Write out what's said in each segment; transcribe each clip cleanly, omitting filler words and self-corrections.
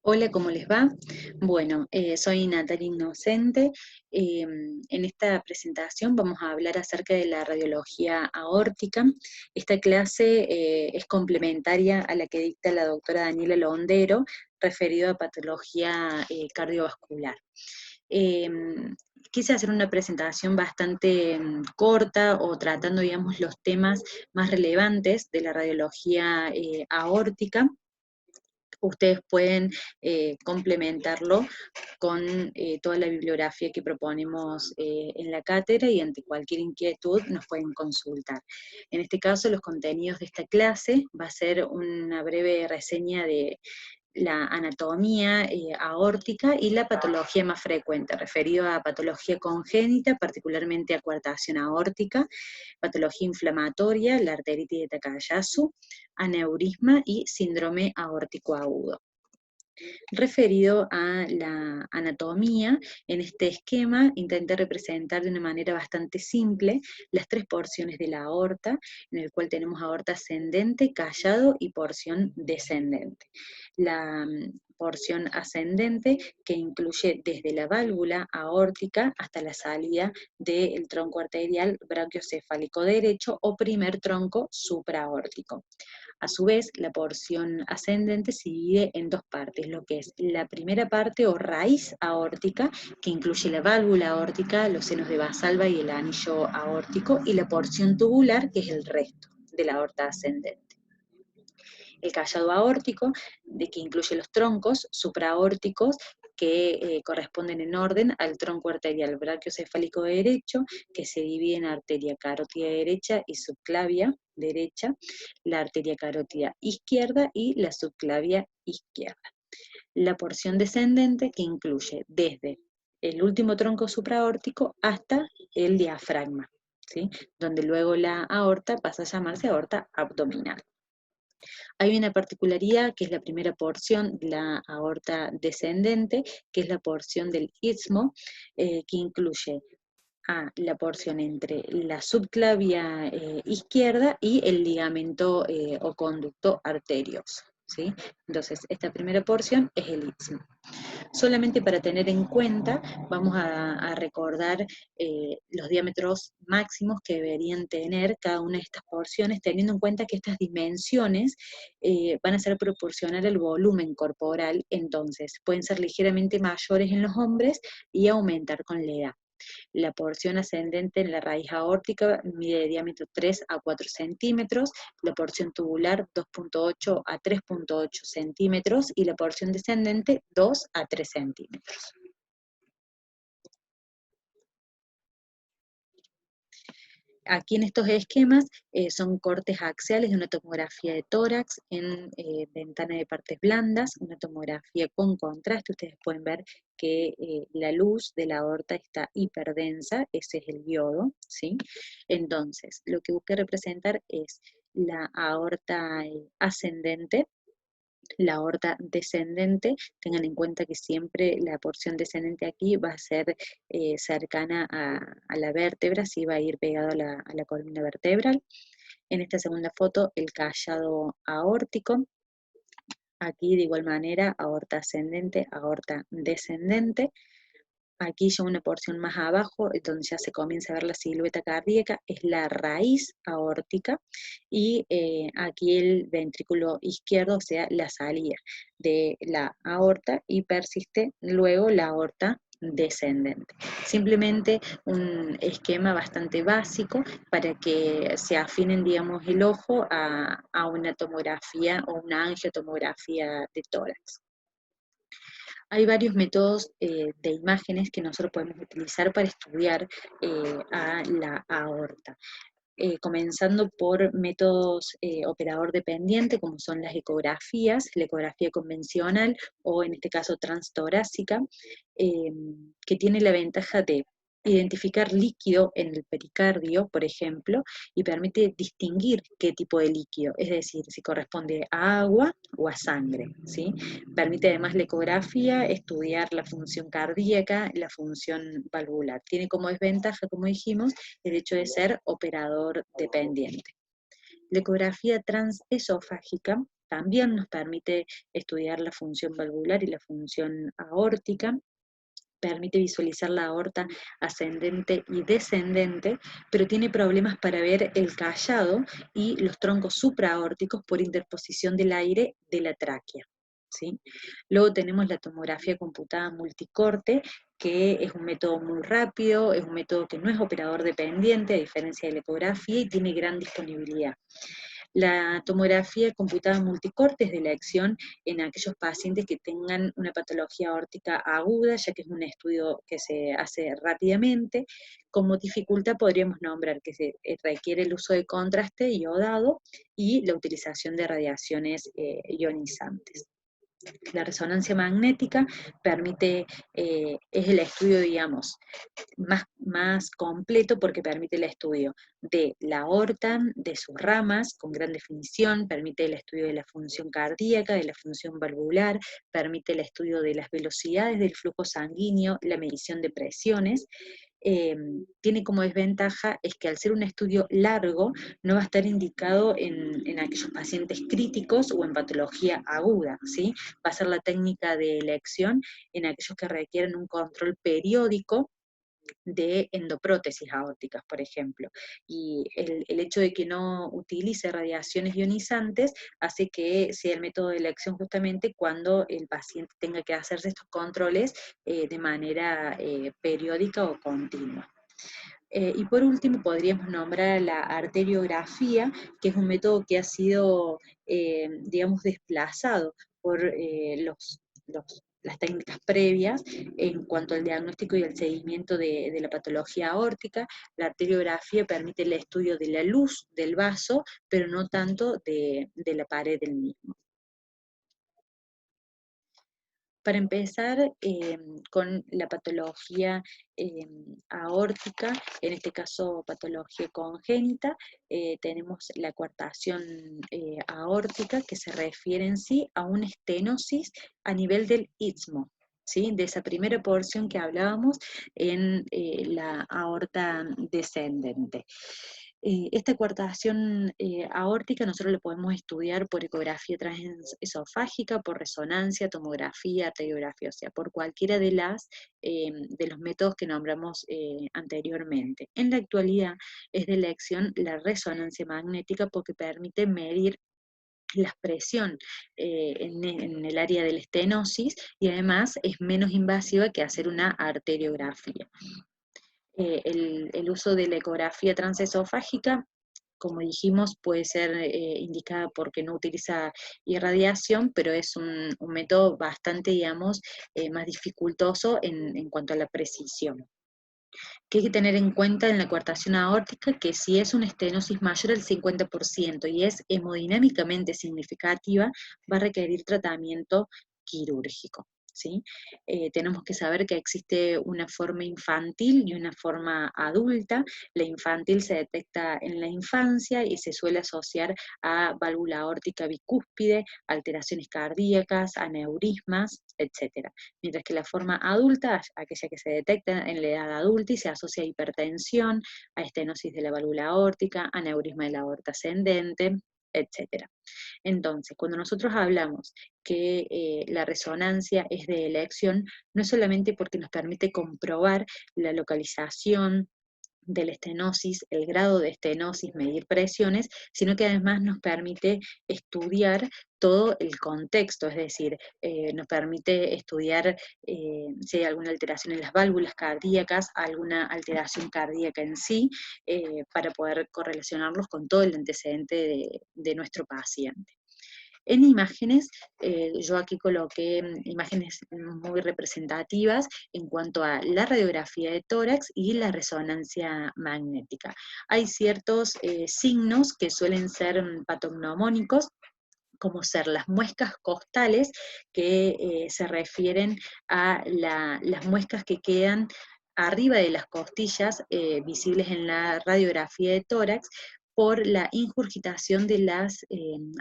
Hola, ¿cómo les va? Bueno, soy Natalia Innocente. En esta presentación vamos a hablar acerca de la radiología aórtica. Esta clase es complementaria a la que dicta la doctora Daniela Londero, referido a patología cardiovascular. Eh, Quise hacer una presentación bastante corta o tratando, digamos, los temas más relevantes de la radiología aórtica. Ustedes pueden complementarlo con toda la bibliografía que proponemos en la cátedra y ante cualquier inquietud nos pueden consultar. En este caso, los contenidos de esta clase va a ser una breve reseña de la anatomía aórtica y la patología más frecuente, referido a patología congénita, particularmente a coartación aórtica, patología inflamatoria, la arteritis de Takayasu, aneurisma y síndrome aórtico agudo. Referido a la anatomía, en este esquema intenté representar de una manera bastante simple las tres porciones de la aorta, en el cual tenemos aorta ascendente, callado y porción descendente. La porción ascendente que incluye desde la válvula aórtica hasta la salida del tronco arterial brachiocefálico derecho o primer tronco supraórtico. A su vez, la porción ascendente se divide en dos partes, lo que es la primera parte o raíz aórtica, que incluye la válvula aórtica, los senos de Valsalva y el anillo aórtico, y la porción tubular, que es el resto de la aorta ascendente. El callado aórtico, que incluye los troncos supraórticos, que corresponden en orden al tronco arterial brachiocefálico derecho, que se divide en arteria carótida derecha y subclavia derecha, la arteria carótida izquierda y la subclavia izquierda. La porción descendente, que incluye desde el último tronco supraórtico hasta el diafragma, ¿sí? Donde luego la aorta pasa a llamarse aorta abdominal. Hay una particularidad que es la primera porción, la aorta descendente, que es la porción del istmo, que incluye a la porción entre la subclavia izquierda y el ligamento o conducto arterioso, ¿sí? Entonces, esta primera porción es el istmo. Solamente para tener en cuenta, vamos a recordar los diámetros máximos que deberían tener cada una de estas porciones, teniendo en cuenta que estas dimensiones van a ser proporcionales al volumen corporal, entonces pueden ser ligeramente mayores en los hombres y aumentar con la edad. La porción ascendente en la raíz aórtica mide de diámetro 3 a 4 centímetros, la porción tubular 2,8 a 3,8 centímetros y la porción descendente 2 a 3 centímetros. Aquí en estos esquemas son cortes axiales de una tomografía de tórax en ventana de partes blandas, una tomografía con contraste. Ustedes pueden ver que la luz de la aorta está hiperdensa, ese es el diodo, ¿sí? Entonces, lo que busqué representar es la aorta ascendente, la aorta descendente. Tengan en cuenta que siempre la porción descendente aquí va a ser cercana a la vértebra, sí va a ir pegado a la columna vertebral. En esta segunda foto, el callado aórtico. Aquí de igual manera, aorta ascendente, aorta descendente. Aquí ya una porción más abajo, donde ya se comienza a ver la silueta cardíaca, es la raíz aórtica, y aquí el ventrículo izquierdo, o sea, la salida de la aorta, y persiste luego la aorta descendente. Simplemente un esquema bastante básico para que se afinen, digamos, el ojo a una tomografía o una angiotomografía de tórax. Hay varios métodos de imágenes que nosotros podemos utilizar para estudiar a la aorta. Comenzando por métodos operador dependiente, como son las ecografías, la ecografía convencional o en este caso transtorácica, que tiene la ventaja de identificar líquido en el pericardio, por ejemplo, y permite distinguir qué tipo de líquido, es decir, si corresponde a agua o a sangre, ¿sí? Permite además la ecografía estudiar la función cardíaca, la función valvular. Tiene como desventaja, como dijimos, el hecho de ser operador dependiente. La ecografía transesofágica También nos permite estudiar la función valvular y la función aórtica, permite visualizar la aorta ascendente y descendente, pero tiene problemas para ver el callado y los troncos supraaórticos por interposición del aire de la tráquea. ¿Sí? Luego tenemos la tomografía computada multicorte, que es un método muy rápido, es un método que no es operador dependiente, a diferencia de la ecografía, y tiene gran disponibilidad. La tomografía computada multicorte es de elección en aquellos pacientes que tengan una patología aórtica aguda, ya que es un estudio que se hace rápidamente. Como dificultad podríamos nombrar que se requiere el uso de contraste iodado y la utilización de radiaciones ionizantes. La resonancia magnética permite, es el estudio, digamos, más completo porque permite el estudio de la aorta, de sus ramas con gran definición, permite el estudio de la función cardíaca, de la función valvular, permite el estudio de las velocidades del flujo sanguíneo, la medición de presiones. Tiene como desventaja es que al ser un estudio largo no va a estar indicado en aquellos pacientes críticos o en patología aguda, ¿sí? Va a ser la técnica de elección en aquellos que requieren un control periódico de endoprótesis aórticas, por ejemplo. Y el hecho de que no utilice radiaciones ionizantes hace que sea el método de elección justamente cuando el paciente tenga que hacerse estos controles de manera periódica o continua. Y por último podríamos nombrar la arteriografía, que es un método que ha sido, digamos, desplazado por las técnicas previas en cuanto al diagnóstico y el seguimiento de la patología aórtica. La arteriografía permite el estudio de la luz del vaso, pero no tanto de la pared del mismo. Para empezar, con la patología aórtica, en este caso patología congénita, tenemos la coartación aórtica, que se refiere en sí a una estenosis a nivel del istmo, ¿sí? De esa primera porción que hablábamos en la aorta descendente. Esta coartación aórtica nosotros la podemos estudiar por ecografía transesofágica, por resonancia, tomografía, arteriografía, o sea, por cualquiera de los métodos que nombramos anteriormente. En la actualidad es de elección la resonancia magnética porque permite medir la presión en el área de la estenosis y además es menos invasiva que hacer una arteriografía. El uso de la ecografía transesofágica, como dijimos, puede ser indicada porque no utiliza irradiación, pero es un método bastante, digamos, más dificultoso en cuanto a la precisión. ¿Qué hay que tener en cuenta en la coartación aórtica? Que si es una estenosis mayor al 50% y es hemodinámicamente significativa, va a requerir tratamiento quirúrgico. ¿Sí? Tenemos que saber que existe una forma infantil y una forma adulta. La infantil se detecta en la infancia y se suele asociar a válvula aórtica bicúspide, alteraciones cardíacas, aneurismas, etc. Mientras que la forma adulta, aquella que se detecta en la edad adulta y se asocia a hipertensión, a estenosis de la válvula aórtica, aneurisma de la aorta ascendente, etc. Entonces, cuando nosotros hablamos que la resonancia es de elección, no es solamente porque nos permite comprobar la localización de la estenosis, el grado de estenosis, medir presiones, sino que además nos permite estudiar todo el contexto, es decir, nos permite estudiar si hay alguna alteración en las válvulas cardíacas, alguna alteración cardíaca en sí, para poder correlacionarlos con todo el antecedente de nuestro paciente. En imágenes, yo aquí coloqué imágenes muy representativas en cuanto a la radiografía de tórax y la resonancia magnética. Hay ciertos signos que suelen ser patognomónicos, como ser las muescas costales, que se refieren a las muescas que quedan arriba de las costillas, visibles en la radiografía de tórax, por la ingurgitación de las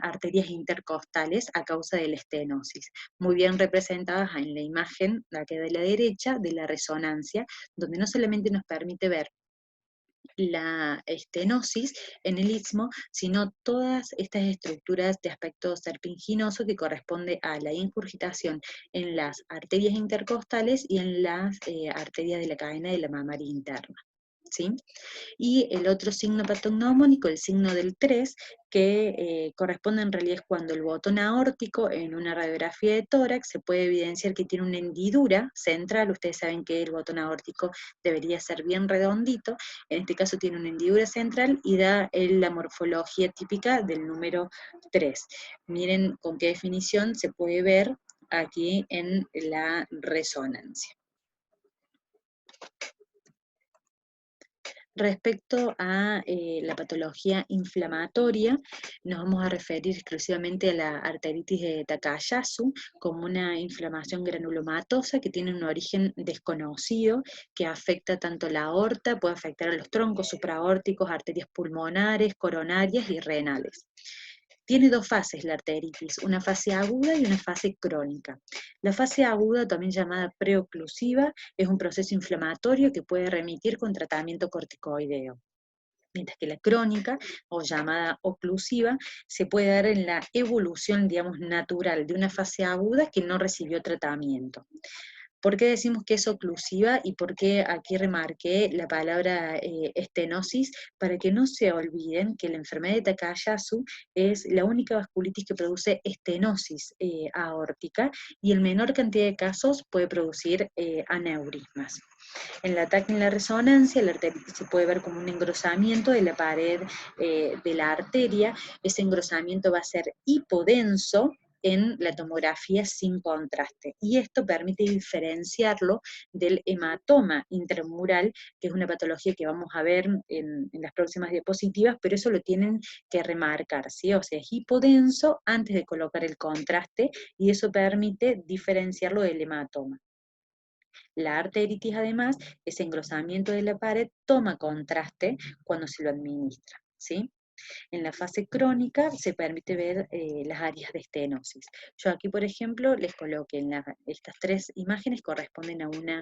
arterias intercostales a causa de la estenosis, muy bien representadas en la imagen, la que de la derecha, de la resonancia, donde no solamente nos permite ver la estenosis en el istmo, sino todas estas estructuras de aspecto serpinginoso que corresponde a la ingurgitación en las arterias intercostales y en las arterias de la cadena de la mamaria interna. ¿Sí? Y el otro signo patognomónico, el signo del 3, que corresponde en realidad es cuando el botón aórtico en una radiografía de tórax se puede evidenciar que tiene una hendidura central. Ustedes saben que el botón aórtico debería ser bien redondito, en este caso tiene una hendidura central y da la morfología típica del número 3. Miren con qué definición se puede ver aquí en la resonancia. Respecto a la patología inflamatoria, nos vamos a referir exclusivamente a la arteritis de Takayasu como una inflamación granulomatosa que tiene un origen desconocido, que afecta tanto la aorta, puede afectar a los troncos supraórticos, arterias pulmonares, coronarias y renales. Tiene dos fases la arteritis, una fase aguda y una fase crónica. La fase aguda, también llamada preoclusiva, es un proceso inflamatorio que puede remitir con tratamiento corticoideo. Mientras que la crónica, o llamada oclusiva, se puede dar en la evolución, digamos, natural de una fase aguda que no recibió tratamiento. ¿Por qué decimos que es oclusiva y por qué aquí remarqué la palabra estenosis? Para que no se olviden que la enfermedad de Takayasu es la única vasculitis que produce estenosis aórtica y en menor cantidad de casos puede producir aneurismas. En el ataque en la resonancia, la arteritis se puede ver como un engrosamiento de la pared de la arteria. Ese engrosamiento va a ser hipodenso en la tomografía sin contraste. Y esto permite diferenciarlo del hematoma intramural, que es una patología que vamos a ver en las próximas diapositivas, pero eso lo tienen que remarcar, ¿sí? O sea, es hipodenso antes de colocar el contraste y eso permite diferenciarlo del hematoma. La arteritis, además, ese engrosamiento de la pared toma contraste cuando se lo administra, ¿sí? En la fase crónica se permite ver las áreas de estenosis. Yo aquí, por ejemplo, les coloqué estas tres imágenes corresponden a una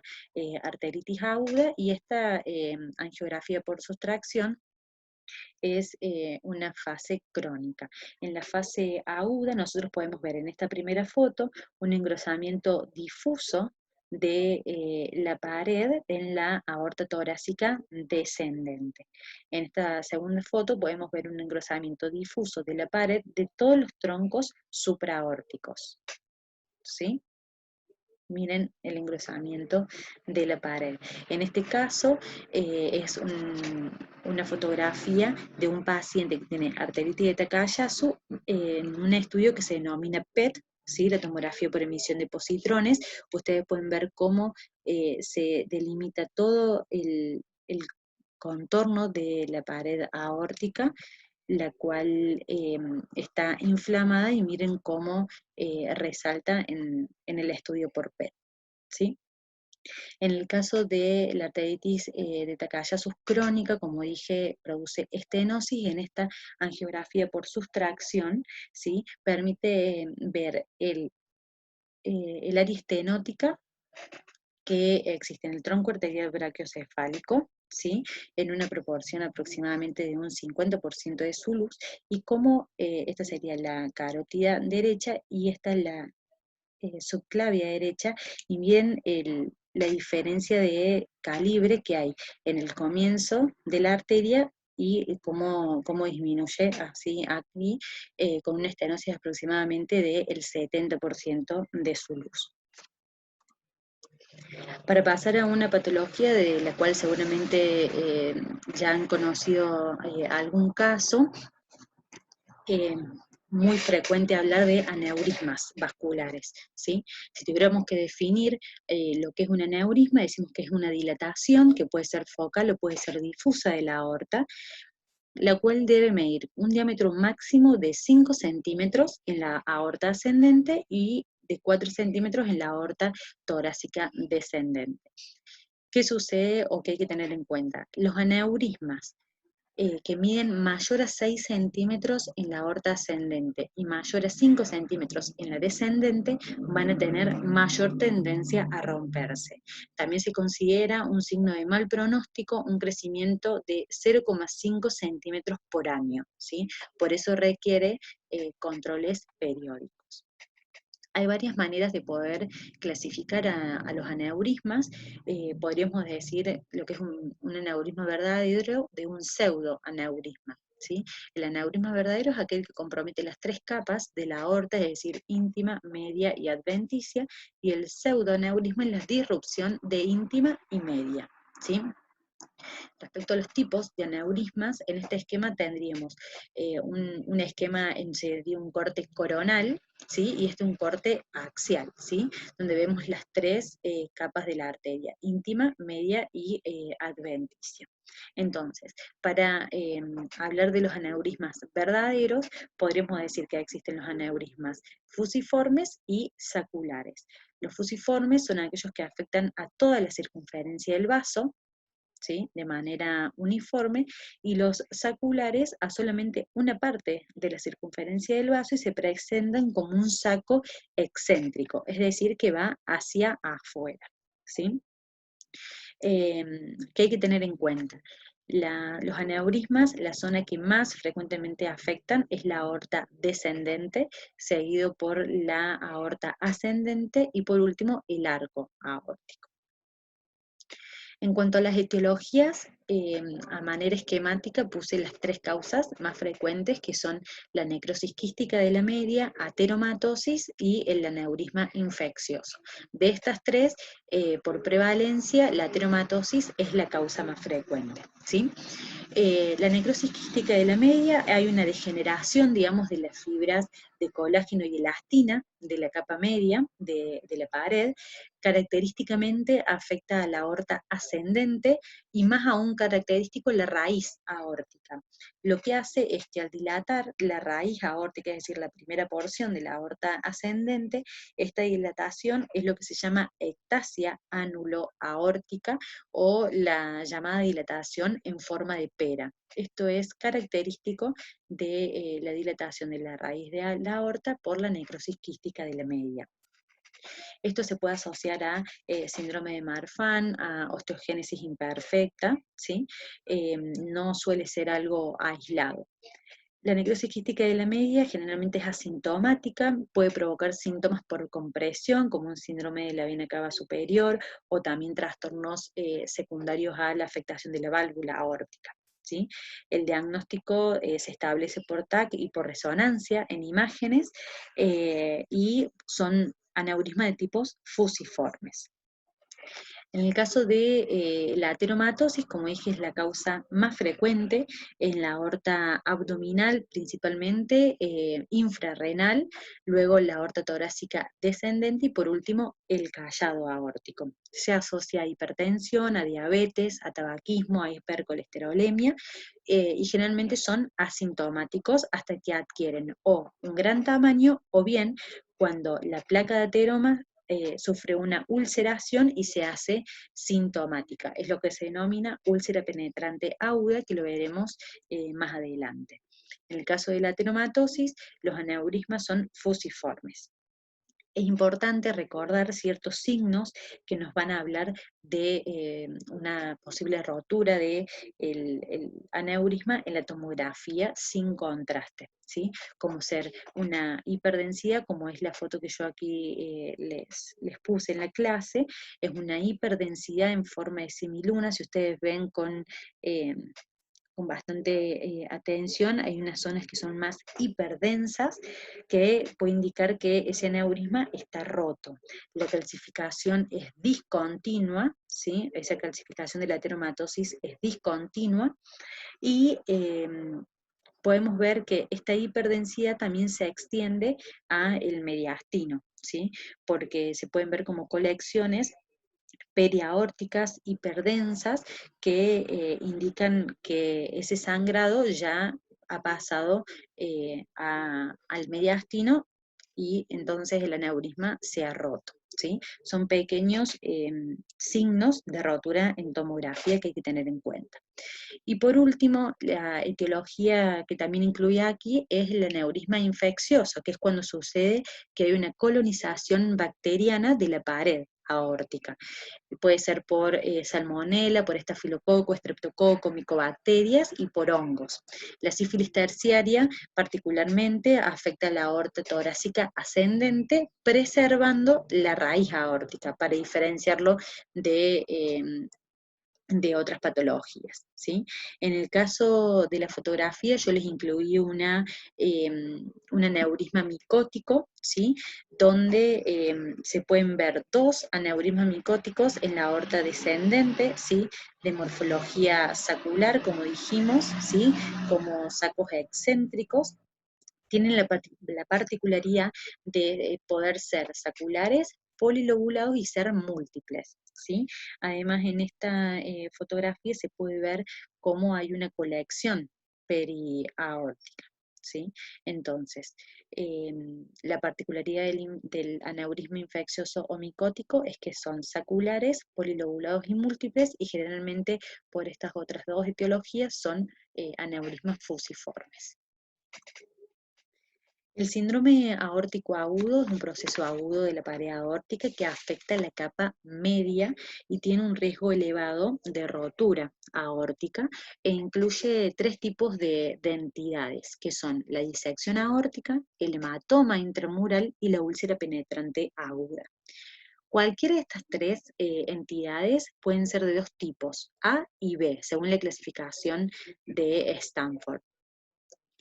arteritis aguda y esta angiografía por sustracción es una fase crónica. En la fase aguda nosotros podemos ver en esta primera foto un engrosamiento difuso de la pared en la aorta torácica descendente. En esta segunda foto podemos ver un engrosamiento difuso de la pared de todos los troncos supraórticos. ¿Sí? Miren el engrosamiento de la pared. En este caso es una fotografía de un paciente que tiene arteritis de Takayasu en un estudio que se denomina PET, ¿sí? La tomografía por emisión de positrones. Ustedes pueden ver cómo se delimita todo el contorno de la pared aórtica, la cual está inflamada y miren cómo resalta en el estudio por PET, ¿sí? En el caso de la arteritis de Takayasu crónica, como dije, produce estenosis. En esta angiografía por sustracción, ¿sí? Permite ver el área estenótica que existe en el tronco arterial brachiocefálico, ¿sí? En una proporción aproximadamente de un 50% de su luz, y cómo esta sería la carótida derecha y esta es la subclavia derecha, y bien la diferencia de calibre que hay en el comienzo de la arteria y cómo disminuye así aquí con una estenosis aproximadamente del 70% de su luz. Para pasar a una patología de la cual seguramente ya han conocido algún caso, muy frecuente hablar de aneurismas vasculares, ¿sí? Si tuviéramos que definir lo que es un aneurisma, decimos que es una dilatación que puede ser focal o puede ser difusa de la aorta, la cual debe medir un diámetro máximo de 5 centímetros en la aorta ascendente y de 4 centímetros en la aorta torácica descendente. ¿Qué sucede o qué hay que tener en cuenta? Los aneurismas que miden mayor a 6 centímetros en la aorta ascendente y mayor a 5 centímetros en la descendente, van a tener mayor tendencia a romperse. También se considera un signo de mal pronóstico un crecimiento de 0,5 centímetros por año, ¿sí? Por eso requiere controles periódicos. Hay varias maneras de poder clasificar a los aneurismas. Podríamos decir lo que es un aneurisma verdadero de un pseudoaneurisma, ¿sí? El aneurisma verdadero es aquel que compromete las tres capas de la aorta, es decir, íntima, media y adventicia, y el pseudoaneurisma es la disrupción de íntima y media, ¿sí? Respecto a los tipos de aneurismas, en este esquema tendríamos un esquema sería un corte coronal, ¿sí? Y un corte axial, ¿sí? Donde vemos las tres capas de la arteria, íntima, media y adventicia. Entonces, para hablar de los aneurismas verdaderos, podríamos decir que existen los aneurismas fusiformes y saculares. Los fusiformes son aquellos que afectan a toda la circunferencia del vaso, ¿sí? De manera uniforme, y los saculares a solamente una parte de la circunferencia del vaso y se presentan como un saco excéntrico, es decir, que va hacia afuera, ¿sí? ¿Qué hay que tener en cuenta? Los aneurismas, la zona que más frecuentemente afectan es la aorta descendente, seguido por la aorta ascendente y por último el arco aórtico. En cuanto a las etiologías, a manera esquemática puse las tres causas más frecuentes, que son la necrosis quística de la media, ateromatosis y el aneurisma infeccioso. De estas tres, por prevalencia, la ateromatosis es la causa más frecuente, ¿sí? La necrosis quística de la media, hay una degeneración, digamos, de las fibras de colágeno y elastina de la capa media de la pared, característicamente afecta a la aorta ascendente y más aún característico la raíz aórtica. Lo que hace es que al dilatar la raíz aórtica, es decir, la primera porción de la aorta ascendente, esta dilatación es lo que se llama ectasia anuloaórtica o la llamada dilatación en forma de pera. Esto es característico de la dilatación de la raíz de la aorta por la necrosis quística de la media. Esto se puede asociar a síndrome de Marfan, a osteogénesis imperfecta, ¿sí? No suele ser algo aislado. La necrosis quística de la media generalmente es asintomática, puede provocar síntomas por compresión, como un síndrome de la vena cava superior, o también trastornos secundarios a la afectación de la válvula aórtica, ¿sí? El diagnóstico se establece por TAC y por resonancia en imágenes, y son aneurismas de tipos fusiformes. En el caso de la ateromatosis, como dije, es la causa más frecuente en la aorta abdominal, principalmente infrarrenal, luego la aorta torácica descendente y por último el callado aórtico. Se asocia a hipertensión, a diabetes, a tabaquismo, a hipercolesterolemia y generalmente son asintomáticos hasta que adquieren o un gran tamaño o bien cuando la placa de ateroma sufre una ulceración y se hace sintomática. Es lo que se denomina úlcera penetrante aguda, que lo veremos más adelante. En el caso de la ateromatosis, los aneurismas son fusiformes. Es importante recordar ciertos signos que nos van a hablar de una posible rotura del el aneurisma en la tomografía sin contraste, ¿sí? Como ser una hiperdensidad, como es la foto que yo aquí les puse en la clase, es una hiperdensidad en forma de semiluna. Si ustedes ven con bastante atención, hay unas zonas que son más hiperdensas, que puede indicar que ese aneurisma está roto. La calcificación es discontinua, ¿sí? Esa calcificación de la ateromatosis es discontinua, y podemos ver que esta hiperdensidad también se extiende a el mediastino, ¿sí? Porque se pueden ver como colecciones periaórticas hiperdensas que indican que ese sangrado ya ha pasado al mediastino y entonces el aneurisma se ha roto, ¿sí? Son pequeños signos de rotura en tomografía que hay que tener en cuenta. Y por último, la etiología que también incluye aquí es el aneurisma infeccioso, que es cuando sucede que hay una colonización bacteriana de la pared aórtica. Puede ser por salmonela, por estafilococo, estreptococo, micobacterias y por hongos. La sífilis terciaria particularmente afecta a la aorta torácica ascendente, preservando la raíz aórtica para diferenciarlo de otras patologías, ¿sí? En el caso de la fotografía yo les incluí un aneurisma micótico, ¿sí? Donde se pueden ver dos aneurismas micóticos en la aorta descendente, ¿sí? De morfología sacular, como dijimos, ¿sí? Como sacos excéntricos, tienen la particularidad de poder ser saculares, polilobulados y ser múltiples, ¿sí? Además, en esta fotografía se puede ver cómo hay una colección periaórtica, ¿sí? Entonces, la particularidad del aneurisma infeccioso o micótico es que son saculares, polilobulados y múltiples, y generalmente por estas otras dos etiologías son aneurismas fusiformes. El síndrome aórtico agudo es un proceso agudo de la pared aórtica que afecta la capa media y tiene un riesgo elevado de rotura aórtica e incluye tres tipos de entidades, que son la disección aórtica, el hematoma intramural y la úlcera penetrante aguda. Cualquiera de estas tres entidades pueden ser de dos tipos, A y B, según la clasificación de Stanford.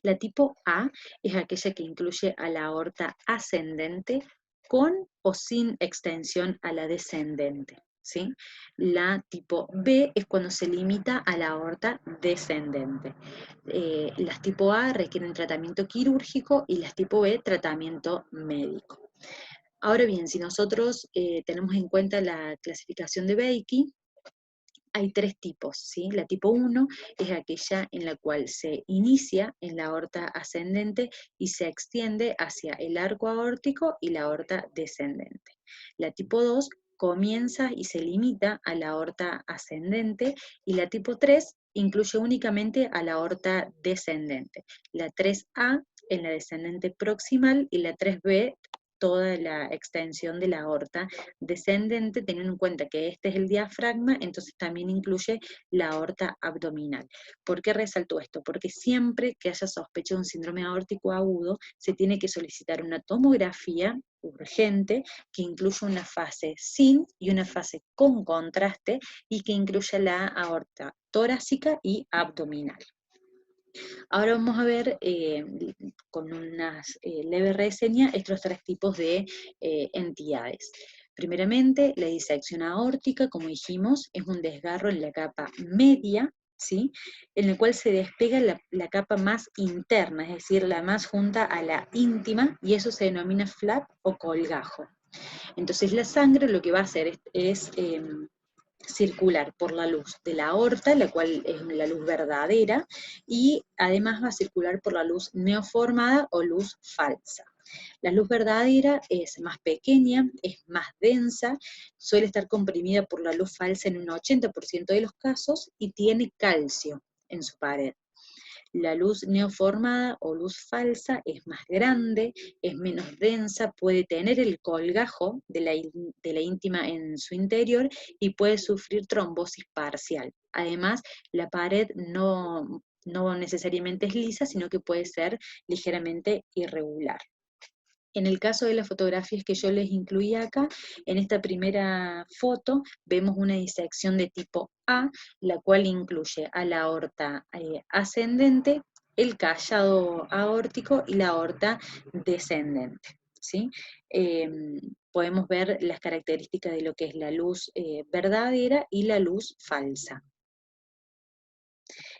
La tipo A es aquella que incluye a la aorta ascendente con o sin extensión a la descendente, ¿sí? La tipo B es cuando se limita a la aorta descendente. Las tipo A requieren tratamiento quirúrgico y las tipo B tratamiento médico. Ahora bien, si nosotros tenemos en cuenta la clasificación de Beicke, hay tres tipos, ¿sí? La tipo 1 es aquella en la cual se inicia en la aorta ascendente y se extiende hacia el arco aórtico y la aorta descendente. La tipo 2 comienza y se limita a la aorta ascendente, y la tipo 3 incluye únicamente a la aorta descendente. La 3A en la descendente proximal y la 3B toda la extensión de la aorta descendente, teniendo en cuenta que este es el diafragma, entonces también incluye la aorta abdominal. ¿Por qué resalto esto? Porque siempre que haya sospecha de un síndrome aórtico agudo, se tiene que solicitar una tomografía urgente que incluya una fase sin y una fase con contraste y que incluya la aorta torácica y abdominal. Ahora vamos a ver con unas leves reseñas estos tres tipos de entidades. Primeramente, la disección aórtica, como dijimos, es un desgarro en la capa media, ¿sí? En el cual se despega la capa más interna, es decir, la más junta a la íntima, y eso se denomina flap o colgajo. Entonces la sangre lo que va a hacer es circular por la luz de la aorta, la cual es la luz verdadera, y además va a circular por la luz neoformada o luz falsa. La luz verdadera es más pequeña, es más densa, suele estar comprimida por la luz falsa en un 80% de los casos y tiene calcio en su pared. La luz neoformada o luz falsa es más grande, es menos densa, puede tener el colgajo de la íntima en su interior y puede sufrir trombosis parcial. Además, la pared no necesariamente es lisa, sino que puede ser ligeramente irregular. En el caso de las fotografías que yo les incluí acá, en esta primera foto vemos una disección de tipo A, la cual incluye a la aorta ascendente, el callado aórtico y la aorta descendente, ¿sí? Podemos ver las características de lo que es la luz verdadera y la luz falsa.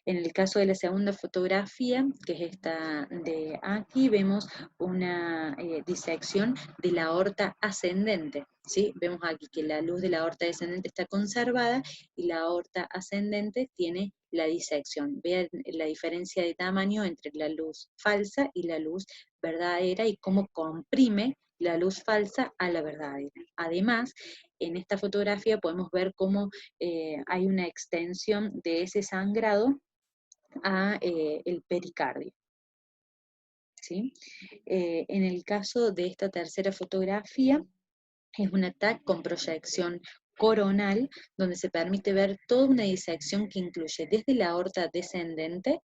En el caso de la segunda fotografía, que es esta de aquí, vemos una disección de la aorta ascendente, ¿sí? Vemos aquí que la luz de la aorta descendente está conservada y la aorta ascendente tiene la disección. Vean la diferencia de tamaño entre la luz falsa y la luz verdadera y cómo comprime la luz falsa a la verdadera. Además, en esta fotografía podemos ver cómo hay una extensión de ese sangrado a el pericardio. ¿Sí? En el caso de esta tercera fotografía, es un TAC con proyección coronal, donde se permite ver toda una disección que incluye desde la aorta descendente,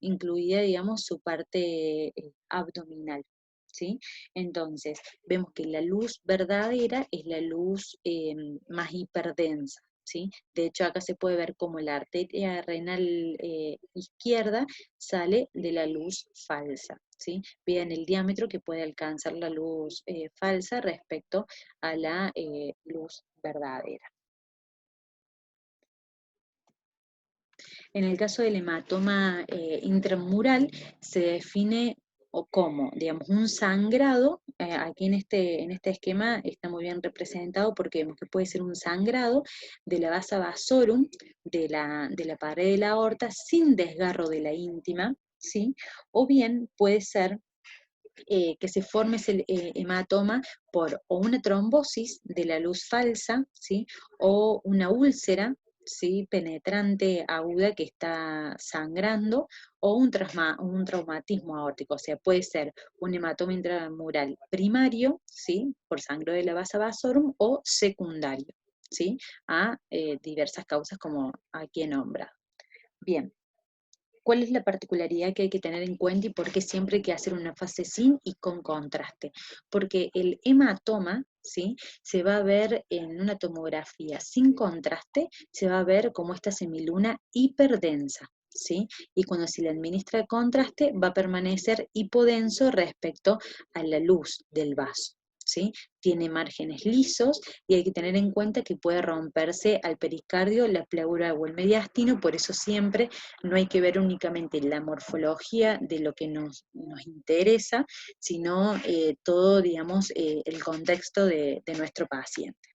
incluida, digamos, su parte abdominal, ¿sí? Entonces, vemos que la luz verdadera es la luz más hiperdensa, ¿sí? De hecho, acá se puede ver cómo la arteria renal izquierda sale de la luz falsa, ¿sí? Vean el diámetro que puede alcanzar la luz falsa respecto a la luz verdadera. En el caso del hematoma intramural se define o como, digamos, un sangrado, aquí en este esquema está muy bien representado porque vemos que puede ser un sangrado de la vasa vasorum, de la pared de la aorta, sin desgarro de la íntima, ¿sí? O bien puede ser que se forme ese hematoma por o una trombosis de la luz falsa, ¿sí? O una úlcera, ¿sí? Penetrante aguda que está sangrando, o un traumatismo aórtico, o sea, puede ser un hematoma intramural primario, ¿sí? Por sangrado de la vasa vasorum, o secundario, ¿sí? A diversas causas como aquí he nombrado. Bien. ¿Cuál es la particularidad que hay que tener en cuenta y por qué siempre hay que hacer una fase sin y con contraste? Porque el hematoma, ¿sí? Se va a ver en una tomografía sin contraste, se va a ver como esta semiluna hiperdensa, ¿sí? Y cuando se le administra contraste, va a permanecer hipodenso respecto a la luz del vaso, ¿sí? Tiene márgenes lisos y hay que tener en cuenta que puede romperse al pericardio, la pleura o el mediastino, por eso siempre no hay que ver únicamente la morfología de lo que nos interesa, sino todo, digamos, el contexto de nuestro paciente.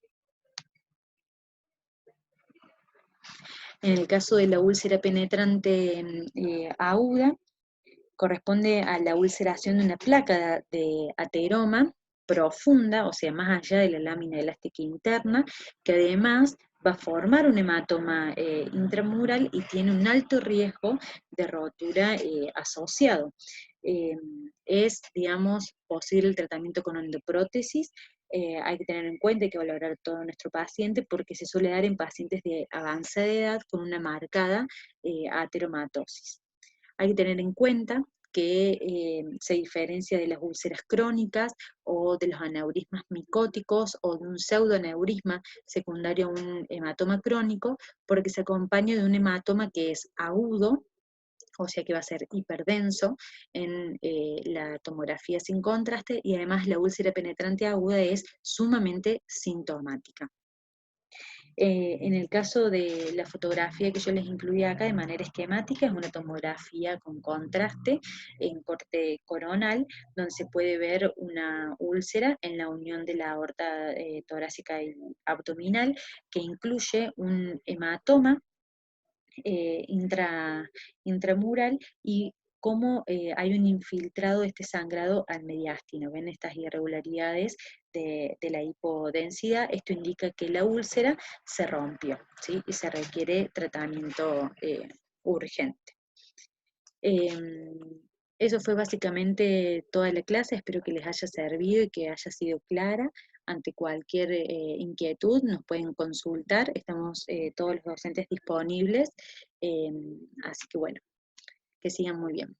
En el caso de la úlcera penetrante aguda, corresponde a la ulceración de una placa de ateroma profunda, o sea, más allá de la lámina elástica interna, que además va a formar un hematoma intramural y tiene un alto riesgo de rotura asociado. Es, digamos, posible el tratamiento con endoprótesis. Hay que tener en cuenta, hay que valorar todo nuestro paciente porque se suele dar en pacientes de avanzada edad con una marcada ateromatosis. Hay que tener en cuenta que se diferencia de las úlceras crónicas o de los aneurismas micóticos o de un pseudoaneurisma secundario a un hematoma crónico, porque se acompaña de un hematoma que es agudo, o sea que va a ser hiperdenso en la tomografía sin contraste, y además la úlcera penetrante aguda es sumamente sintomática. En el caso de la fotografía que yo les incluí acá de manera esquemática, es una tomografía con contraste en corte coronal, donde se puede ver una úlcera en la unión de la aorta torácica y abdominal, que incluye un hematoma intramural y cómo hay un infiltrado de este sangrado al mediastino. ¿Ven estas irregularidades de la hipodensidad? Esto indica que la úlcera se rompió, ¿sí? Y se requiere tratamiento urgente. Eso fue básicamente toda la clase, espero que les haya servido y que haya sido clara. Ante cualquier inquietud nos pueden consultar, estamos todos los docentes disponibles, así que bueno, que sigan muy bien.